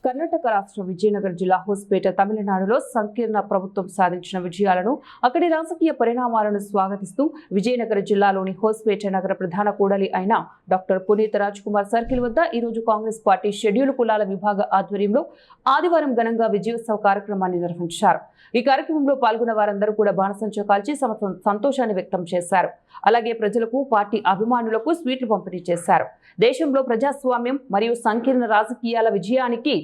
కర్ణాటక రాష్ట్ర విజయనగరం జిల్లా హోస్పేట తమిళనాడులో సంకీర్ణ ప్రభుత్వం సాధించిన విజయాలను అక్కడి రాజకీయ పరిణామాలను స్వాగతిస్తూ విజయనగరం జిల్లాలోని హోస్పేట నగర ప్రధాన కూడలి అయిన డాక్టర్ పునీత్ రాజ్ కుమార్ సర్కిల్ వద్ద ఈ రోజు కాంగ్రెస్ పార్టీ షెడ్యూల్ కులాల విభాగ ఆధ్వర్యంలో ఆదివారం ఘనంగా విజయోత్సవ కార్యక్రమాన్ని నిర్వహించారు. ఈ కార్యక్రమంలో పాల్గొన్న వారందరూ కూడా బాణసంచా కాల్చి సంతోషాన్ని వ్యక్తం చేశారు. అలాగే ప్రజలకు పార్టీ అభిమానులకు స్వీట్లు పంపిణీ చేశారు. దేశంలో ప్రజాస్వామ్యం మరియు సంకీర్ణ రాజకీయాల విజయానికి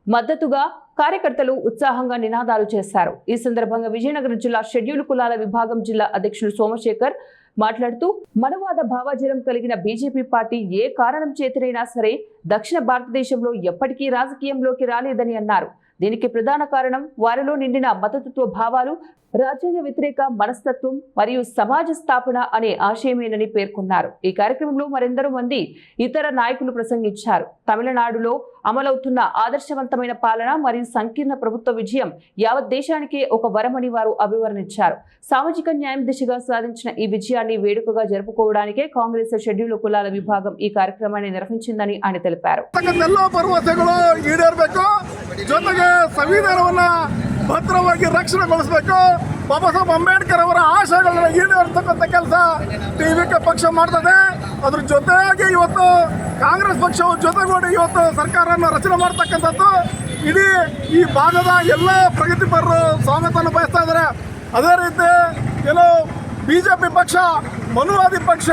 మద్దతుగా కార్యకర్తలు ఉత్సాహంగా నినాదాలు చేశారు. ఈ సందర్భంగా విజయనగరం జిల్లా షెడ్యూల్ కులాల విభాగం జిల్లా అధ్యక్షుడు సోమశేఖర్ మాట్లాడుతూ మనవాద భావజాలం కలిగిన బీజేపీ పార్టీ ఏ కారణం చేతనైనా సరే దక్షిణ భారతదేశంలో ఎప్పటికీ రాజకీయంలోకి రాలేదని అన్నారు. దీనికి ప్రధాన కారణం వారిలో నిండిన మతతత్వ భావాలు, రాజ్యాంగ వ్యతిరేక మనస్తత్వం మరియు సమాజ స్థాపన అనే ఆశయమేనని పేర్కొన్నారు. ఈ కార్యక్రమంలో మరెందరో మంది ఇతర నాయకులు ప్రసంగించారు. తమిళనాడులో అమలవుతున్న ఆదర్శవంతమైన పాలన మరియు సంకీర్ణ ప్రభుత్వ విజయం యావత్ దేశానికే ఒక వరమని వారు అభివర్ణించారు. సామాజిక న్యాయం దిశగా సాధించిన ఈ విజయాన్ని వేడుకగా జరుపుకోవడానికే కాంగ్రెస్ షెడ్యూల్ కులాల విభాగం ఈ కార్యక్రమాన్ని నిర్వహించిందని ఆయన తెలిపారు. ಜೊತೆಗೆ ಸಂವಿಧಾನವನ್ನ ಭದ್ರವಾಗಿ ರಕ್ಷಣೆಗೊಳಿಸಬೇಕು. ಬಾಬಾ ಸಾಹೇಬ್ ಅಂಬೇಡ್ಕರ್ ಅವರ ಆಶಯಗಳನ್ನ ಈಡೇರಿಸತಕ್ಕಂಥ ಕೆಲಸ ಟಿವಿಕೆ ಪಕ್ಷ ಮಾಡ್ತದೆ. ಅದ್ರ ಜೊತೆಯಾಗಿ ಇವತ್ತು ಕಾಂಗ್ರೆಸ್ ಪಕ್ಷವು ಜೊತೆಗೂಡಿ ಇವತ್ತು ಸರ್ಕಾರವನ್ನು ರಚನೆ ಮಾಡ್ತಕ್ಕಂಥದ್ದು ಇಡೀ ಈ ಭಾಗದ ಎಲ್ಲ ಪ್ರಗತಿಪರರು ಸ್ವಾಗತವನ್ನು ಬಯಸ್ತಾ ಇದ್ದಾರೆ. ಅದೇ ರೀತಿ ಬಿಜೆಪಿ ಪಕ್ಷ ಮನುವಾದಿ ಪಕ್ಷ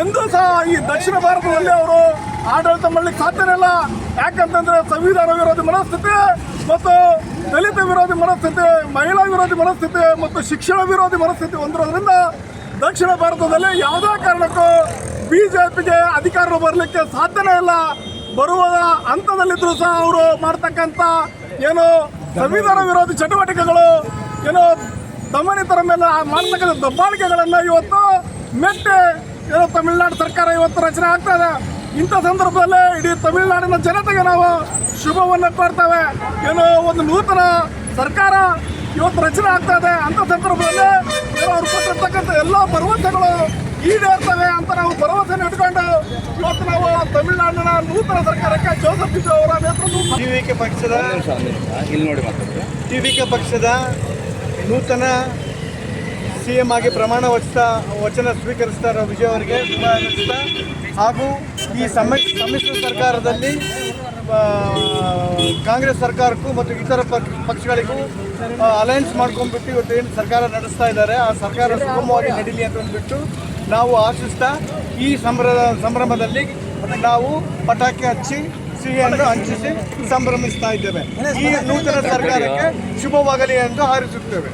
ಎಂದೂ ಸಹ ಈ ದಕ್ಷಿಣ ಭಾರತದಲ್ಲಿ ಅವರು ಆಡಳಿತ ಮಾಡಲಿಕ್ಕೆ ಸಾಧ್ಯನೇ ಇಲ್ಲ. ಯಾಕಂತಂದ್ರೆ ಸಂವಿಧಾನ ವಿರೋಧಿ ಮನಸ್ಥಿತಿ ಮತ್ತು ದಲಿತ ವಿರೋಧಿ ಮನಸ್ಥಿತಿ, ಮಹಿಳಾ ವಿರೋಧಿ ಮನಸ್ಥಿತಿ ಮತ್ತು ಶಿಕ್ಷಣ ವಿರೋಧಿ ಮನಸ್ಥಿತಿ ಹೊಂದಿರೋದ್ರಿಂದ ದಕ್ಷಿಣ ಭಾರತದಲ್ಲಿ ಯಾವುದೇ ಕಾರಣಕ್ಕೂ ಬಿಜೆಪಿಗೆ ಅಧಿಕಾರ ಬರಲಿಕ್ಕೆ ಸಾಧ್ಯನೇ ಇಲ್ಲ. ಬರುವ ಹಂತದಲ್ಲಿದ್ದರೂ ಸಹ ಅವರು ಮಾಡ್ತಕ್ಕಂಥ ಸಂವಿಧಾನ ವಿರೋಧಿ ಚಟುವಟಿಕೆಗಳು ದಮನಿತರ ಮೇಲೆ ಮಾಡ್ತಕ್ಕಂಥ ದಬ್ಬಾಳಿಕೆಗಳನ್ನು ಇವತ್ತು ಮೆಟ್ಟಿ ತಮಿಳುನಾಡು ಸರ್ಕಾರ ಇವತ್ತು ರಚನೆ ಆಗ್ತಾ ಇದೆ. ಇಂಥ ಸಂದರ್ಭದಲ್ಲಿ ಇಡೀ ತಮಿಳುನಾಡಿನ ಜನತೆಗೆ ನಾವು ಶುಭವನ್ನು ಕೋರ್ತೇವೆ. ಒಂದು ನೂತನ ಸರ್ಕಾರ ಇವತ್ತು ರಚನೆ ಆಗ್ತಾ ಇದೆ. ಅಂಥ ಸಂದರ್ಭದಲ್ಲಿ ಅವರು ಕೊಟ್ಟಿರ್ತಕ್ಕಂಥ ಎಲ್ಲ ಭರವಸೆಗಳು ಈಡೇರ್ತವೆ ಅಂತ ನಾವು ಭರವಸೆಯನ್ನು ಇಟ್ಕೊಂಡು ಇವತ್ತು ನಾವು ತಮಿಳುನಾಡಿನ ನೂತನ ಸರ್ಕಾರಕ್ಕೆ ಜೋಸೆಫ್ ವಿಜಯ್ ಅವರ ನೇತೃತ್ವ ಟಿವಿಕೆ ಪಕ್ಷದ ನೂತನ ಸಿಎಂ ಆಗಿ ಪ್ರಮಾಣ ವಚನ ಸ್ವೀಕರಿಸ್ತಾ ಇರೋ ವಿಜಯ್ ಅವರಿಗೆ ಶುಭ ಹಾಗೂ ಈ ಸಮ್ಮಿಶ್ರ ಸರ್ಕಾರದಲ್ಲಿ ಕಾಂಗ್ರೆಸ್ ಸರ್ಕಾರಕ್ಕೂ ಮತ್ತು ಇತರ ಪಕ್ಷಗಳಿಗೂ ಅಲಯನ್ಸ್ ಮಾಡ್ಕೊಂಡ್ಬಿಟ್ಟು ಇವತ್ತು ಏನು ಸರ್ಕಾರ ನಡೆಸ್ತಾ ಇದ್ದಾರೆ ಆ ಸರ್ಕಾರ ಸುಗಮವಾಗಿ ನಡೀಲಿ ಅಂತ ಅಂದ್ಬಿಟ್ಟು ನಾವು ಆಶಿಸ್ತಾ ಈ ಸಂಭ್ರಮದಲ್ಲಿ ನಾವು ಪಟಾಕಿ ಹಚ್ಚಿ ಸಿಹಿಯನ್ನು ಹಂಚಿಸಿ ಸಂಭ್ರಮಿಸ್ತಾ ಇದ್ದೇವೆ. ಈ ನೂತನ ಸರ್ಕಾರಕ್ಕೆ ಶುಭವಾಗಲಿ ಎಂದು ಹಾರೈಸುತ್ತೇವೆ.